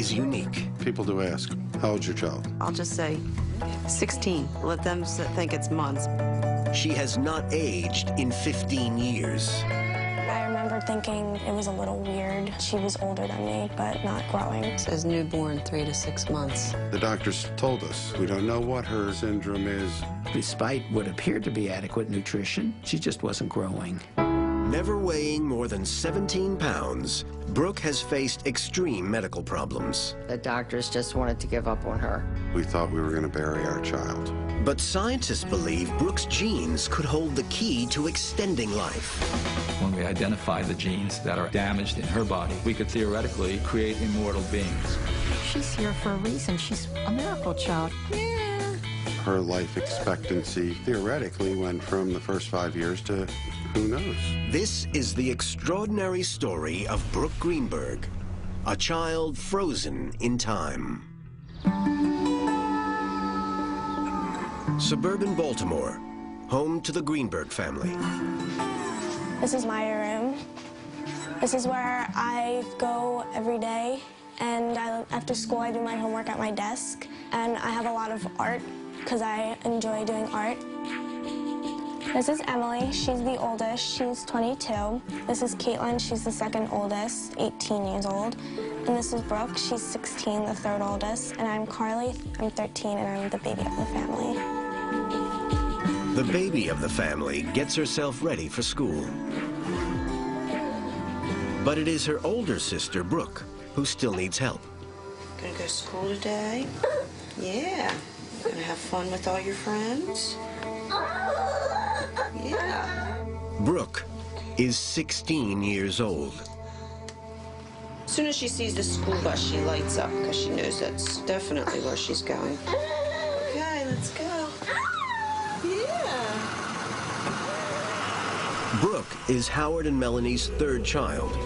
is unique. People do ask, how old's your child? I'll just say 16. Let them think it's months. She has not aged in 15 years. I remember thinking it was a little weird. She was older than me, but not growing. It says newborn 3 to 6 months. The doctors told us we don't know what her syndrome is. Despite what appeared to be adequate nutrition, she just wasn't growing. Never weighing more than 17 pounds, Brooke has faced extreme medical problems. The doctors just wanted to give up on her. We thought we were going to bury our child. But scientists believe Brooke's genes could hold the key to extending life. When we identify the genes that are damaged in her body, we could theoretically create immortal beings. She's here for a reason. She's a miracle child. Yeah. Her life expectancy theoretically went from the first 5 years to who knows. This is the extraordinary story of Brooke Greenberg, a child frozen in time. Suburban Baltimore, home to the Greenberg family. This is my room. This is where I go every day, and after school I do my homework at my desk, and I have a lot of art because I enjoy doing art. This is Emily. She's the oldest. She's 22. This is Caitlin. She's the second oldest, 18 years old. And this is Brooke. She's 16, the third oldest. And I'm Carly. I'm 13, and I'm the baby of the family. The baby of the family gets herself ready for school. But it is her older sister, Brooke, who still needs help. Gonna go to school today? Yeah. Gonna have fun with all your friends? Yeah. Brooke is 16 years old. As soon as she sees the school bus, she lights up because she knows that's definitely where she's going. Okay, let's go. Yeah. Brooke is Howard and Melanie's third child.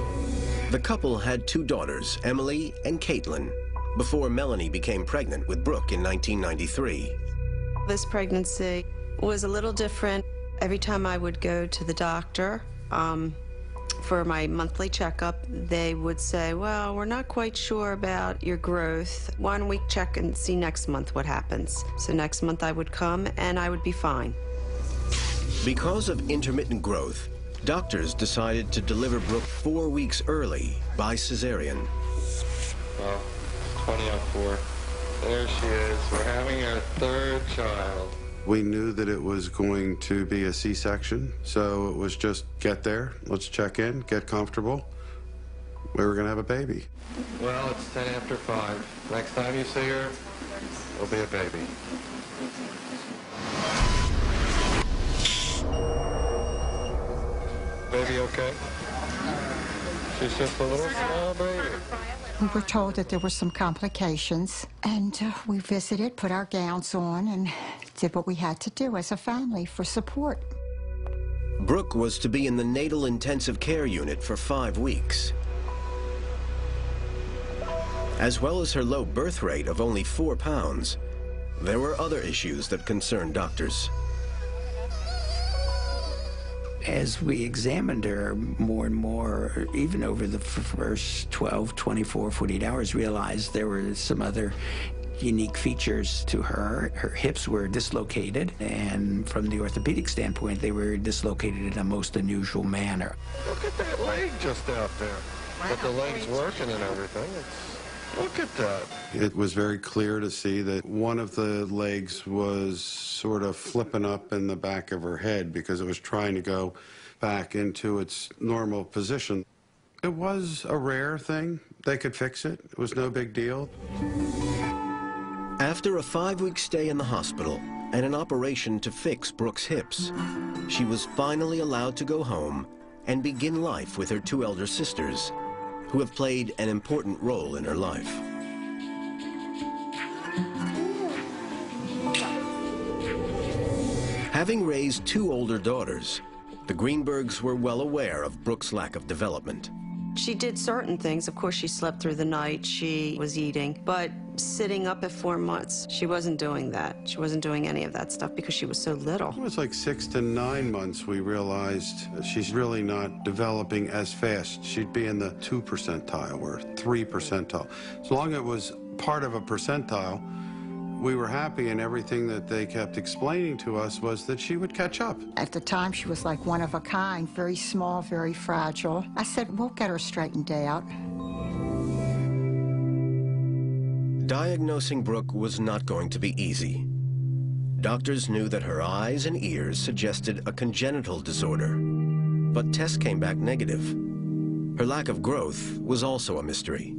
The couple had 2 daughters, Emily and Caitlin, before Melanie became pregnant with Brooke in 1993. This pregnancy was a little different. Every time I would go to the doctor for my monthly checkup, they would say, well, we're not quite sure about your growth. 1 week check and see next month what happens. So next month I would come and I would be fine. Because of intermittent growth, doctors decided to deliver Brooke 4 weeks early by cesarean. Well, 20 up 4. There she is. We're having our third child. We knew that it was going to be a C-section, so it was just get there, let's check in, get comfortable. We were going to have a baby. Well, it's 10 after 5. Next time you see her, there'll be a baby. Baby okay? She's just a little small baby. We were told that there were some complications, and we visited, put our gowns on, and did what we had to do as a family for support. Brooke was to be in the natal intensive care unit for 5 weeks. As well as her low birth rate of only 4 pounds, there were other issues that concerned doctors. As we examined her more and more, even over the first 12, 24, 48 hours, realized there were some other unique features to her. Her hips were dislocated, and from the orthopedic standpoint, they were dislocated in a most unusual manner. Look at that leg just out there. But the leg's working and everything. Look at that. It was very clear to see that one of the legs was sort of flipping up in the back of her head because it was trying to go back into its normal position. It was a rare thing. They could fix it. It was no big deal. After a 5-week stay in the hospital and an operation to fix Brooke's hips, she was finally allowed to go home and begin life with her 2 elder sisters, who have played an important role in her life. Having raised 2 older daughters, the Greenbergs were well aware of Brooke's lack of development. She did certain things. Of course, she slept through the night. She was eating. But sitting up at 4 months. She wasn't doing that. She wasn't doing any of that stuff because she was so little. It was like 6 to 9 months we realized she's really not developing as fast. She'd be in the 2 percentile or 3 percentile. As long as it was part of a percentile, we were happy, and everything that they kept explaining to us was that she would catch up. At the time, she was like one of a kind, very small, very fragile. I said, we'll get her straightened out. Diagnosing Brooke was not going to be easy. Doctors knew that her eyes and ears suggested a congenital disorder, but tests came back negative. Her lack of growth was also a mystery.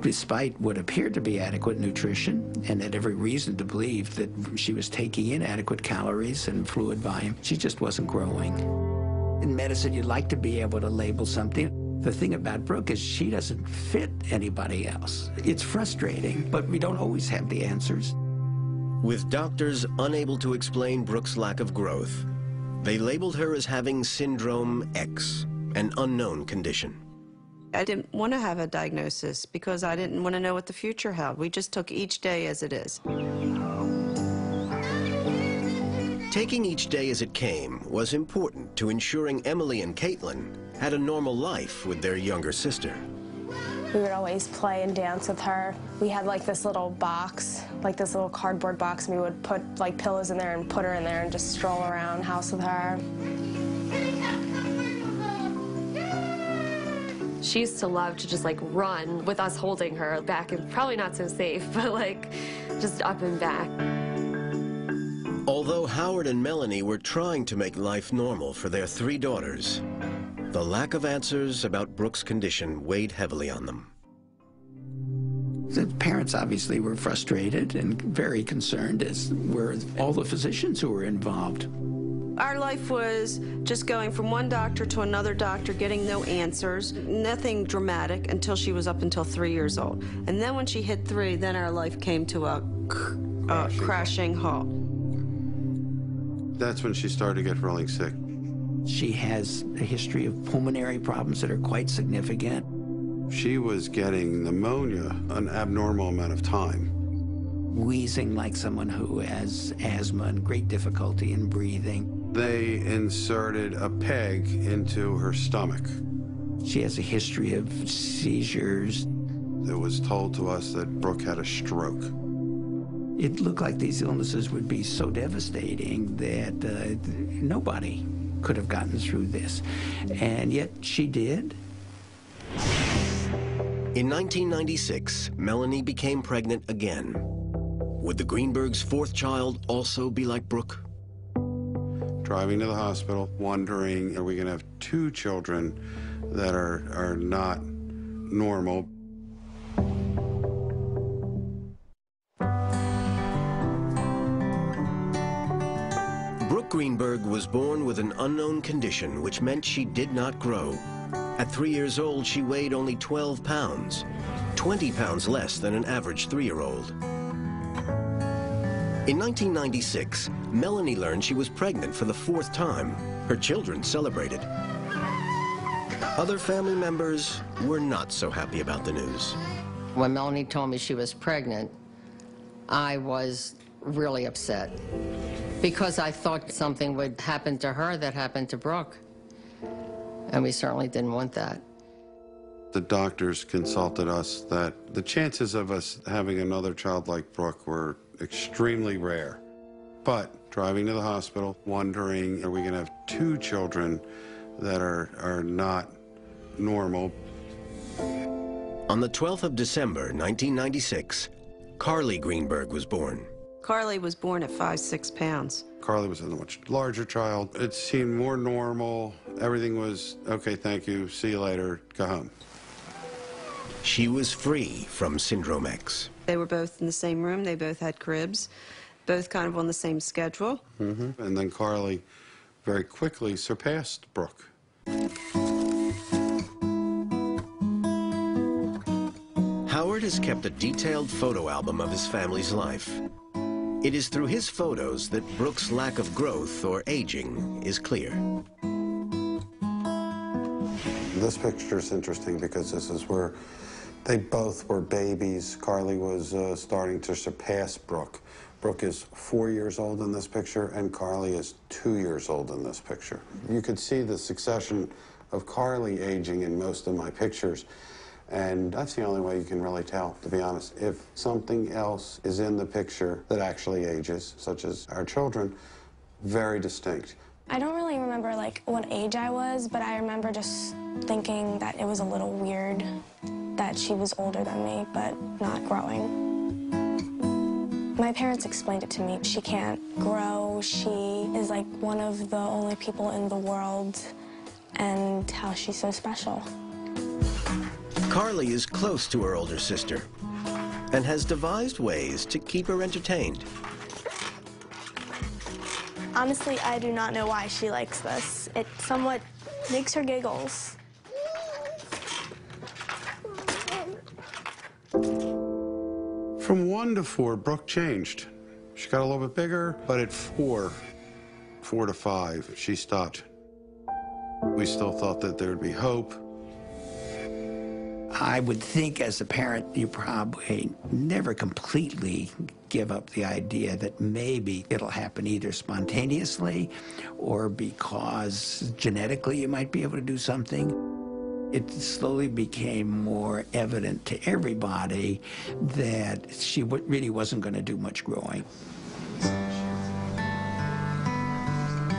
Despite what appeared to be adequate nutrition, and had every reason to believe that she was taking in adequate calories and fluid volume, she just wasn't growing. In medicine, you'd like to be able to label something. The thing about Brooke is she doesn't fit anybody else. It's frustrating, but we don't always have the answers. With doctors unable to explain Brooke's lack of growth, they labeled her as having Syndrome X, an unknown condition. I didn't want to have a diagnosis because I didn't want to know what the future held. We just took each day as it is. Taking each day as it came was important to ensuring Emily and Caitlin had a normal life with their younger sister. We would always play and dance with her. We had like this little box, like this little cardboard box, and we would put like pillows in there and put her in there and just stroll around house with her. She used to love to just like run with us holding her back, and probably not so safe, but like just up and back. Although Howard and Melanie were trying to make life normal for their 3 daughters, the lack of answers about Brooke's condition weighed heavily on them. The parents obviously were frustrated and very concerned, as were all the physicians who were involved. Our life was just going from one doctor to another doctor, getting no answers, nothing dramatic until she was up until 3 years old. And then when she hit 3, then our life came to a crashing halt. That's when she started to get really sick. She has a history of pulmonary problems that are quite significant. She was getting pneumonia an abnormal amount of time. Wheezing like someone who has asthma and great difficulty in breathing. They inserted a peg into her stomach. She has a history of seizures. It was told to us that Brooke had a stroke. It looked like these illnesses would be so devastating that nobody could have gotten through this. And yet she did. In 1996, Melanie became pregnant again. Would the Greenbergs' 4th child also be like Brooke? Driving to the hospital, wondering, are we going to have 2 children that are not normal? Brooke Greenberg was born with an unknown condition, which meant she did not grow. At 3 years old, she weighed only 12 pounds, 20 pounds less than an average 3-year-old. In 1996, Melanie learned she was pregnant for the 4th time. Her children celebrated. Other family members were not so happy about the news. When Melanie told me she was pregnant, I was really upset because I thought something would happen to her that happened to Brooke. And we certainly didn't want that. The doctors consulted us that the chances of us having another child like Brooke were extremely rare. But driving to the hospital, wondering, are we going to have 2 children that are not normal? On the 12th of December, 1996, Carly Greenberg was born. Carly was born at 5'6" pounds. Carly was a much larger child. It seemed more normal. Everything was, okay, thank you, see you later, go home. She was free from Syndrome X. They were both in the same room. They both had cribs, both kind of on the same schedule. And then Carly very quickly surpassed Brooke. Howard has kept a detailed photo album of his family's life. It is through his photos that Brooke's lack of growth or aging is clear. This picture is interesting because this is where They both were babies. Carly was starting to surpass Brooke. Brooke is 4 years old in this picture, and Carly is 2 years old in this picture. You could see the succession of Carly aging in most of my pictures, and that's the only way you can really tell, to be honest. If something else is in the picture that actually ages, such as our children, very distinct. I don't really remember like what age I was, but I remember just thinking that it was a little weird that she was older than me, but not growing. My parents explained it to me. She can't grow. She is like one of the only people in the world, and how she's so special. Carly is close to her older sister and has devised ways to keep her entertained. Honestly, I do not know why she likes this. It somewhat makes her giggles. From 1 to 4, Brooke changed. She got a little bit bigger, but at 4 to 5, she stopped. We still thought that there would be hope. I would think as a parent, you probably never completely give up the idea that maybe it'll happen either spontaneously or because genetically you might be able to do something. It slowly became more evident to everybody that she really wasn't going to do much growing.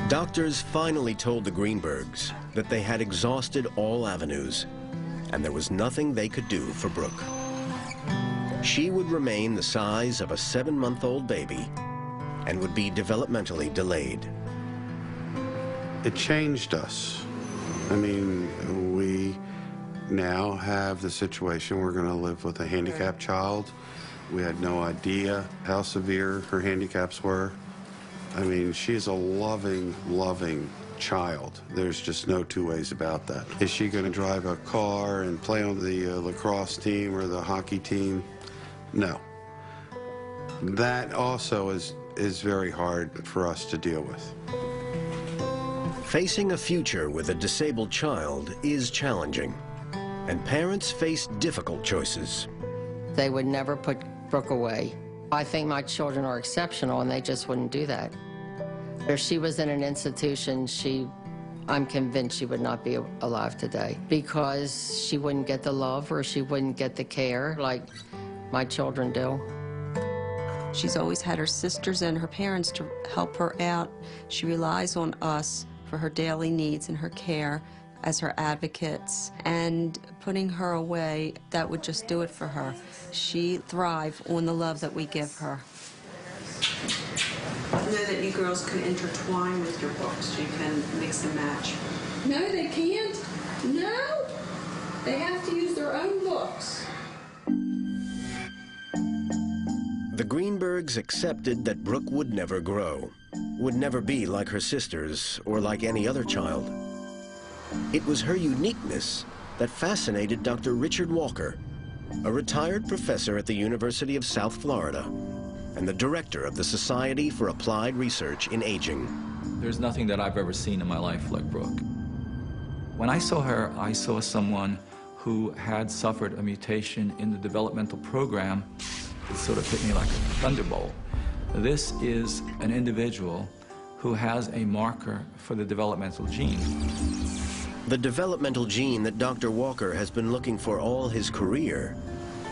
Doctors finally told the Greenbergs that they had exhausted all avenues, and there was nothing they could do for Brooke. She would remain the size of a 7-month-old baby and would be developmentally delayed. It changed us. I mean, we now have the situation we're going to live with a handicapped child. We had no idea how severe her handicaps were. I mean, she's a loving, loving child. There's just no two ways about that. Is she going to drive a car and play on the lacrosse team or the hockey team? No. That also is very hard for us to deal with. Facing a future with a disabled child is challenging, and parents face difficult choices. They would never put Brooke away. I think my children are exceptional, and they just wouldn't do that. If she was in an institution, I'm convinced she would not be alive today because she wouldn't get the love or she wouldn't get the care like my children do. She's always had her sisters and her parents to help her out. She relies on us for her daily needs and her care as her advocates, and putting her away, that would just do it for her. She thrives on the love that we give her. I know that you girls can intertwine with your books. You can mix and match. No, they can't. No. They have to use their own books. The Greenbergs accepted that Brooke would never grow, would never be like her sisters or like any other child. It was her uniqueness that fascinated Dr. Richard Walker, a retired professor at the University of South Florida and the director of the Society for Applied Research in Aging. There's nothing that I've ever seen in my life like Brooke. When I saw her, I saw someone who had suffered a mutation in the developmental program. It sort of hit me like a thunderbolt. This is an individual who has a marker for the developmental gene. The developmental gene that Dr. Walker has been looking for all his career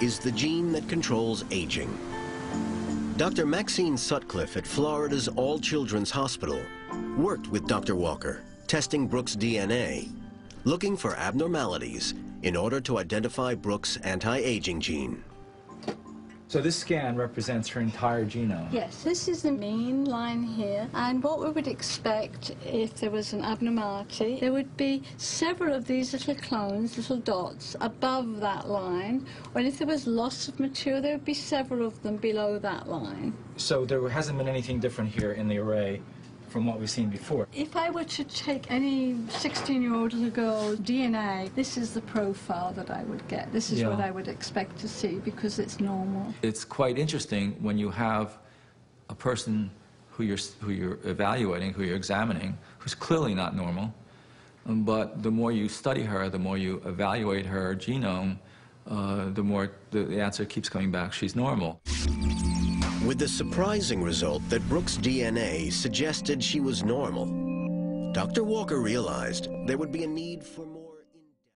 is the gene that controls aging. Dr. Maxine Sutcliffe at Florida's All Children's Hospital worked with Dr. Walker, testing Brooke's DNA, looking for abnormalities in order to identify Brooke's anti-aging gene. So this scan represents her entire genome. Yes, this is the main line here, and what we would expect if there was an abnormality, there would be several of these little clones, little dots, above that line, and if there was loss of material, there would be several of them below that line. So there hasn't been anything different here in the array from what we've seen before. If I were to take any 16-year-old little girl's DNA, this is the profile that I would get. This is what I would expect to see because it's normal. It's quite interesting when you have a person who you're evaluating, who you're examining, who's clearly not normal, but the more you study her, the more you evaluate her genome, the more the answer keeps coming back, she's normal. With the surprising result that Brooke's DNA suggested she was normal, Dr. Walker realized there would be a need for more.